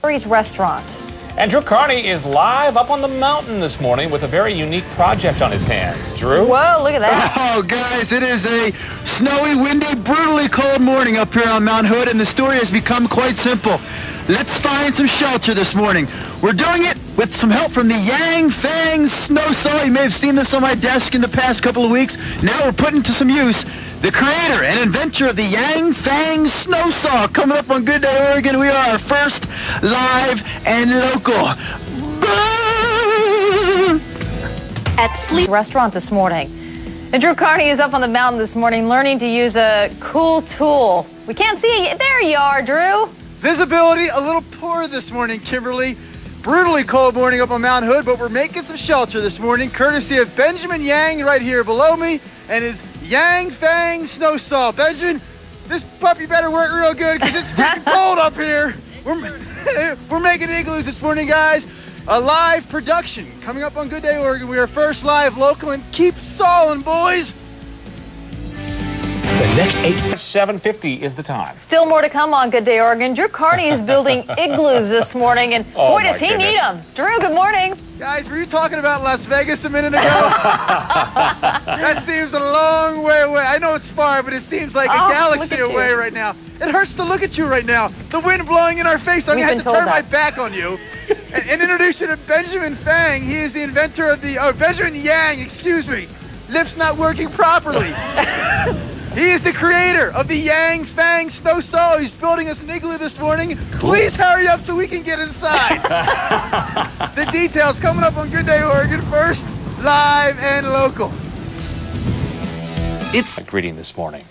Restaurant. And Drew Carney is live up on the mountain this morning with a very unique project on his hands. Drew? Whoa, look at that. Oh, guys, it is a snowy, windy, brutally cold morning up here on Mount Hood, and the story has become quite simple. Let's find some shelter this morning. We're doing it with some help from the Yang Fang Snow Saw. You may have seen this on my desk in the past couple of weeks. Now we're putting to some use the creator and inventor of the Yang Fang Snow Saw. Coming up on Good Day Oregon, we are first live and local. At Sleep Restaurant this morning. And Drew Carney is up on the mountain this morning learning to use a cool tool. We can't see you. There you are, Drew. Visibility a little poor this morning, Kimberly. Brutally cold morning up on Mount Hood, but we're making some shelter this morning, courtesy of Benjamin Yang right here below me and his Yang Fang Snow Saw. Benjamin, this puppy better work real good because it's getting cold up here. We're making igloos this morning, guys. A live production coming up on Good Day Oregon. We are first live local, and keep sawing, boys. The next 7:50 is the time. Still more to come on Good Day Oregon. Drew Carney is building igloos this morning, and boy, does he need them. Drew, good morning. Guys, were you talking about Las Vegas a minute ago? That seems a long way away. I know it's far, but it seems like a galaxy away right now. It hurts to look at you right now. The wind blowing in our face. I'm going to have to turn my back on you and introduce you to Benjamin Fang. He is the inventor of the, Benjamin Yang, excuse me. Lips not working properly. He is the creator of the Yang Fang Snow Saw. He's building us an igloo this morning. Cool. Please hurry up so we can get inside. The details coming up on Good Day Oregon, first live and local. It's a greeting this morning.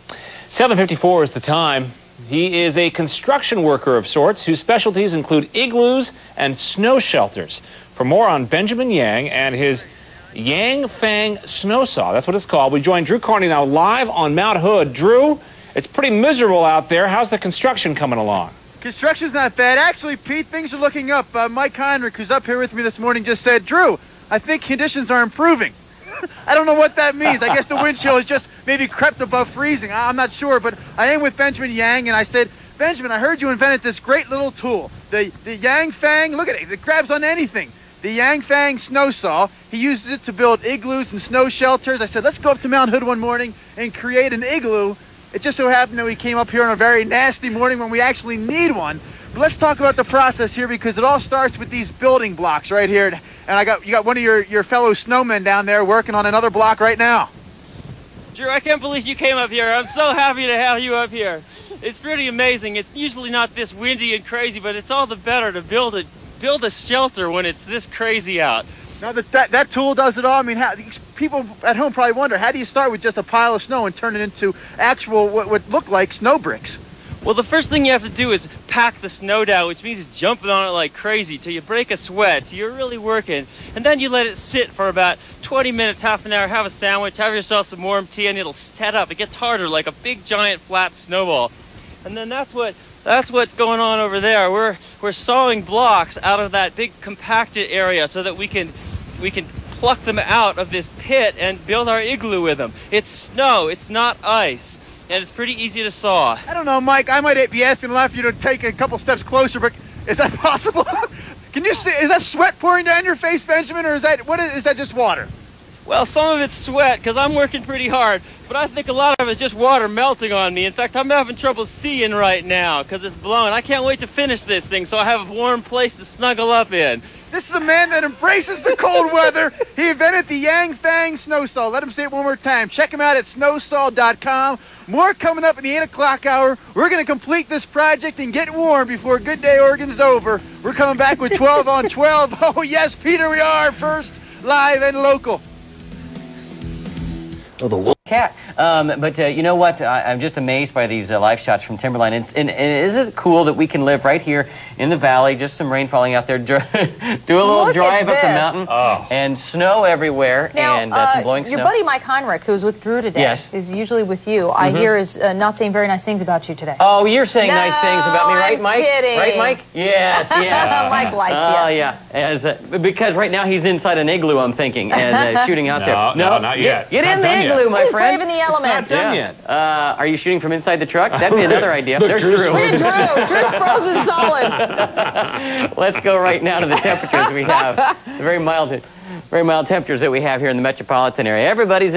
7:54 is the time. He is a construction worker of sorts whose specialties include igloos and snow shelters. For more on Benjamin Yang and his Yang Fang Snow Saw, that's what it's called. We join Drew Carney now live on Mount Hood. Drew, it's pretty miserable out there. How's the construction coming along? Construction's not bad. Actually, Pete, things are looking up. Mike Heinrich, who's up here with me this morning, just said, Drew, I think conditions are improving. I don't know what that means. I guess the wind chill has just maybe crept above freezing. I'm not sure, but I am with Benjamin Yang, and I said, Benjamin, I heard you invented this great little tool. The Yang Fang, look at it. It grabs on anything. The Yang Fang Snow Saw. He uses it to build igloos and snow shelters. I said, let's go up to Mount Hood one morning and create an igloo. It just so happened that we came up here on a very nasty morning when we actually need one. But let's talk about the process here, because it all starts with these building blocks right here. And you got one of your fellow snowmen down there working on another block right now. Drew, I can't believe you came up here. I'm so happy to have you up here. It's pretty amazing. It's usually not this windy and crazy, but it's all the better to build a shelter when it's this crazy out. Now that tool does it all. I mean, people at home probably wonder, how do you start with just a pile of snow and turn it into actual what look like snow bricks? Well, the first thing you have to do is pack the snow down, which means jumping on it like crazy till you break a sweat, till you're really working. And then you let it sit for about 20 minutes, half an hour, have a sandwich, have yourself some warm tea, and it'll set up. It gets harder like a big giant flat snowball. And then that's what's going on over there. We're sawing blocks out of that big compacted area so that we can pluck them out of this pit and build our igloo with them. It's snow, it's not ice, and it's pretty easy to saw. I don't know, Mike, I might be asking you to take a couple steps closer, but is that possible? Can you see, is that sweat pouring down your face, Benjamin, or is that just water? Well, some of it's sweat because I'm working pretty hard, but I think a lot of it's just water melting on me. In fact, I'm having trouble seeing right now because it's blowing. I can't wait to finish this thing so I have a warm place to snuggle up in. This is a man that embraces the cold weather. He invented the Yang Fang Snow Saw. Let him say it one more time. Check him out at snowsaw.com. More coming up in the 8 o'clock hour. We're going to complete this project and get warm before Good Day Oregon's over. We're coming back with 12 on 12. Oh, yes, Peter, we are first live and local. Oh, the cat. But you know what? I'm just amazed by these live shots from Timberline. And isn't it cool that we can live right here in the valley, just some rain falling out there, do a little drive up the mountain, and snow everywhere, now, and some blowing snow. Your buddy Mike Heinrich, who's with Drew today, is usually with you. I hear is not saying very nice things about you today. Oh, you're saying nice things about me, right, Mike? Kidding. Right, Mike? Yes, yes. Mike likes you. Oh, yeah. Because right now he's inside an igloo, I'm thinking, and shooting out there. No, not yet. Get in the igloo, my friend. friend? braving the elements. Not done yet. Are you shooting from inside the truck? That'd be another idea. Look, There's Drew's Drew. Look at Drew. Drew's frozen solid. Let's go right now to the temperatures we have. The very mild temperatures that we have here in the metropolitan area. Everybody's